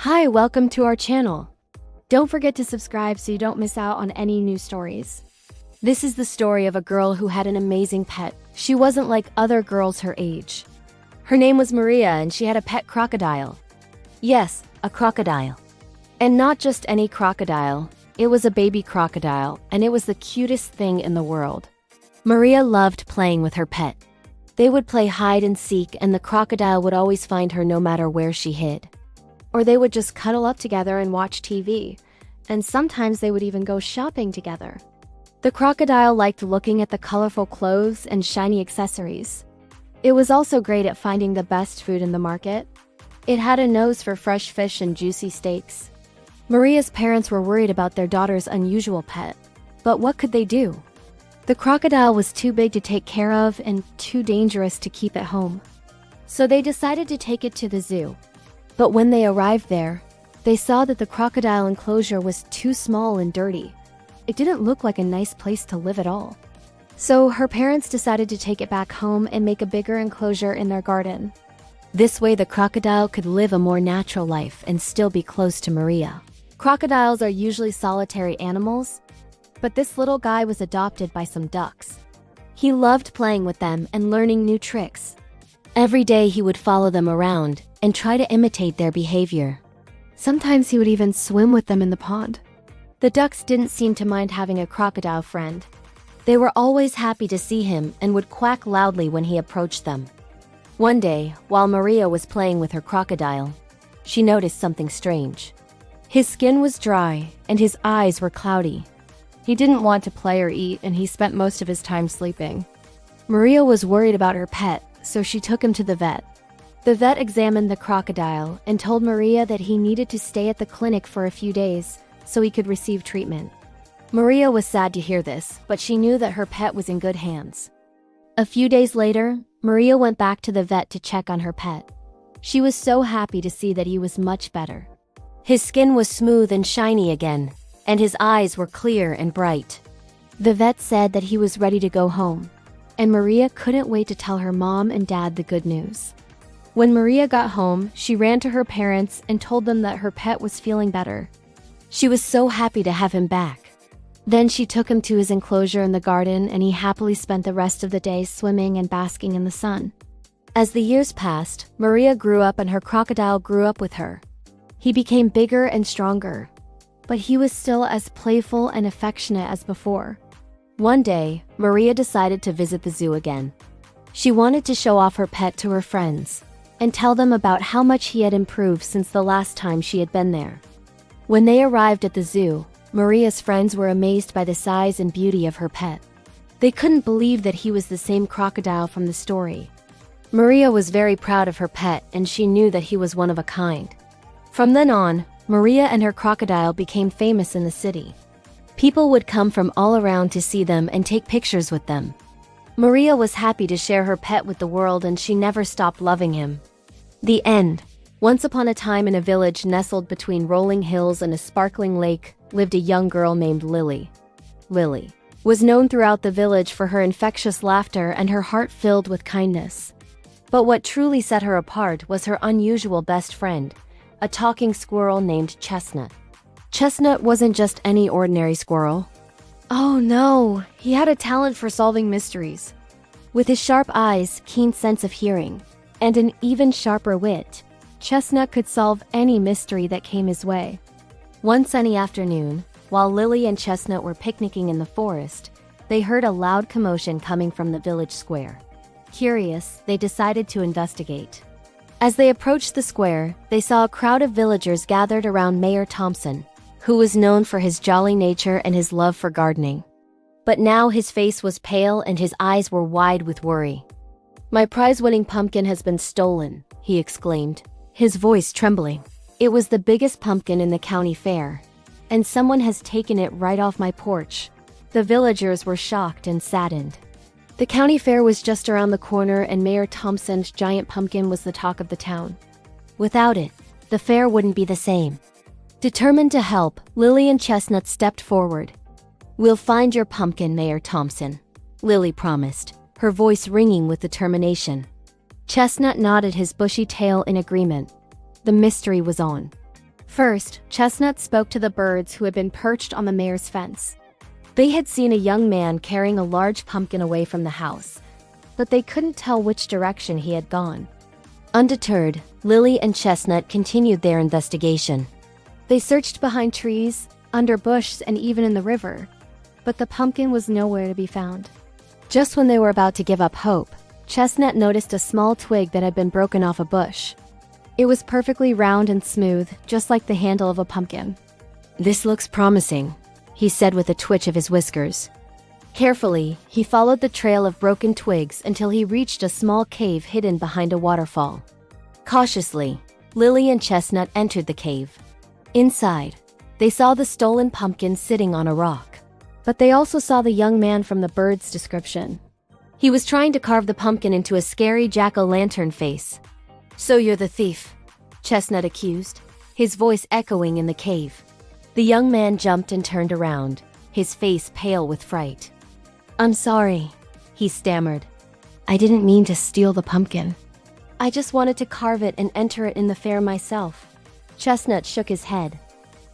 Hi, welcome to our channel. Don't forget to subscribe so you don't miss out on any new stories. This is the story of a girl who had an amazing pet. She wasn't like other girls her age. Her name was Maria and she had a pet crocodile. Yes, a crocodile. And not just any crocodile, it was a baby crocodile, and it was the cutest thing in the world. Maria loved playing with her pet. They would play hide and seek, and the crocodile would always find her no matter where she hid. Or they would just cuddle up together and watch TV, and sometimes they would even go shopping together. The crocodile liked looking at the colorful clothes and shiny accessories. It was also great at finding the best food in the market. It had a nose for fresh fish and juicy steaks. Maria's parents were worried about their daughter's unusual pet, but what could they do? The crocodile was too big to take care of and too dangerous to keep at home. So they decided to take it to the zoo. But when they arrived there, they saw that the crocodile enclosure was too small and dirty. It didn't look like a nice place to live at all. So her parents decided to take it back home and make a bigger enclosure in their garden. This way the crocodile could live a more natural life and still be close to Maria. Crocodiles are usually solitary animals, but this little guy was adopted by some ducks. He loved playing with them and learning new tricks. Every day he would follow them around and try to imitate their behavior. Sometimes he would even swim with them in the pond. The ducks didn't seem to mind having a crocodile friend. They were always happy to see him and would quack loudly when he approached them. One day, while Maria was playing with her crocodile, she noticed something strange. His skin was dry and his eyes were cloudy. He didn't want to play or eat, and he spent most of his time sleeping. Maria was worried about her pet, so she took him to the vet. The vet examined the crocodile and told Maria that he needed to stay at the clinic for a few days so he could receive treatment. Maria was sad to hear this, but she knew that her pet was in good hands. A few days later, Maria went back to the vet to check on her pet. She was so happy to see that he was much better. His skin was smooth and shiny again, and his eyes were clear and bright. The vet said that he was ready to go home, and Maria couldn't wait to tell her mom and dad the good news. When Maria got home, she ran to her parents and told them that her pet was feeling better. She was so happy to have him back. Then she took him to his enclosure in the garden, and he happily spent the rest of the day swimming and basking in the sun. As the years passed, Maria grew up and her crocodile grew up with her. He became bigger and stronger, but he was still as playful and affectionate as before. One day, Maria decided to visit the zoo again. She wanted to show off her pet to her friends and tell them about how much he had improved since the last time she had been there. When they arrived at the zoo, Maria's friends were amazed by the size and beauty of her pet. They couldn't believe that he was the same crocodile from the story. Maria was very proud of her pet, and she knew that he was one of a kind. From then on, Maria and her crocodile became famous in the city. People would come from all around to see them and take pictures with them. Maria was happy to share her pet with the world, and she never stopped loving him. The end. Once upon a time, in a village nestled between rolling hills and a sparkling lake, lived a young girl named Lily. Lily was known throughout the village for her infectious laughter and her heart filled with kindness. But what truly set her apart was her unusual best friend, a talking squirrel named Chestnut. Chestnut wasn't just any ordinary squirrel. Oh no, he had a talent for solving mysteries. With his sharp eyes, keen sense of hearing, and an even sharper wit, Chestnut could solve any mystery that came his way. One sunny afternoon, while Lily and Chestnut were picnicking in the forest, they heard a loud commotion coming from the village square. Curious, they decided to investigate. As they approached the square, they saw a crowd of villagers gathered around Mayor Thompson, who was known for his jolly nature and his love for gardening. But now his face was pale and his eyes were wide with worry. "My prize-winning pumpkin has been stolen," he exclaimed, his voice trembling. "It was the biggest pumpkin in the county fair, and someone has taken it right off my porch." The villagers were shocked and saddened. The county fair was just around the corner, and Mayor Thompson's giant pumpkin was the talk of the town. Without it, the fair wouldn't be the same. Determined to help, Lily and Chestnut stepped forward. "We'll find your pumpkin, Mayor Thompson," Lily promised, her voice ringing with determination. Chestnut nodded his bushy tail in agreement. The mystery was on. First, Chestnut spoke to the birds who had been perched on the mayor's fence. They had seen a young man carrying a large pumpkin away from the house, but they couldn't tell which direction he had gone. Undeterred, Lily and Chestnut continued their investigation. They searched behind trees, under bushes, and even in the river, but the pumpkin was nowhere to be found. Just when they were about to give up hope, Chestnut noticed a small twig that had been broken off a bush. It was perfectly round and smooth, just like the handle of a pumpkin. "This looks promising," he said with a twitch of his whiskers. Carefully, he followed the trail of broken twigs until he reached a small cave hidden behind a waterfall. Cautiously, Lily and Chestnut entered the cave. Inside, they saw the stolen pumpkin sitting on a rock. But they also saw the young man from the bird's description. He was trying to carve the pumpkin into a scary jack-o'-lantern face. "So you're the thief," Chestnut accused, his voice echoing in the cave. The young man jumped and turned around, his face pale with fright. "I'm sorry," he stammered. "I didn't mean to steal the pumpkin. I just wanted to carve it and enter it in the fair myself." Chestnut shook his head.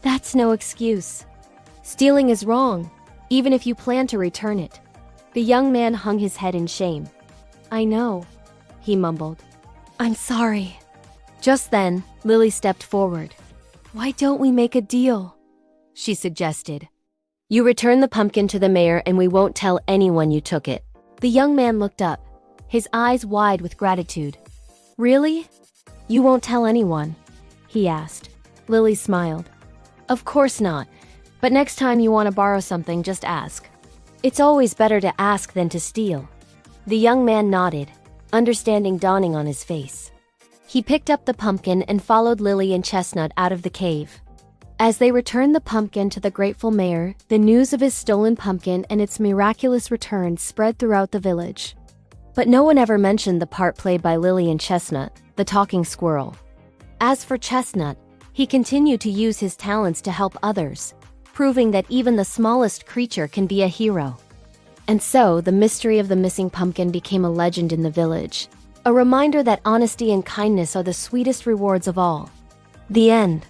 "That's no excuse. Stealing is wrong, even if you plan to return it." The young man hung his head in shame. "I know," he mumbled. "I'm sorry." Just then, Lily stepped forward. "Why don't we make a deal?" she suggested. "You return the pumpkin to the mayor and we won't tell anyone you took it." The young man looked up, his eyes wide with gratitude. "Really? You won't tell anyone?" he asked. Lily smiled. "Of course not, but next time you want to borrow something, just ask. It's always better to ask than to steal." The young man nodded, understanding dawning on his face. He picked up the pumpkin and followed Lily and Chestnut out of the cave. As they returned the pumpkin to the grateful mayor, the news of his stolen pumpkin and its miraculous return spread throughout the village. But no one ever mentioned the part played by Lily and Chestnut, the talking squirrel. As for Chestnut, he continued to use his talents to help others, proving that even the smallest creature can be a hero. And so, the mystery of the missing pumpkin became a legend in the village, a reminder that honesty and kindness are the sweetest rewards of all. The end.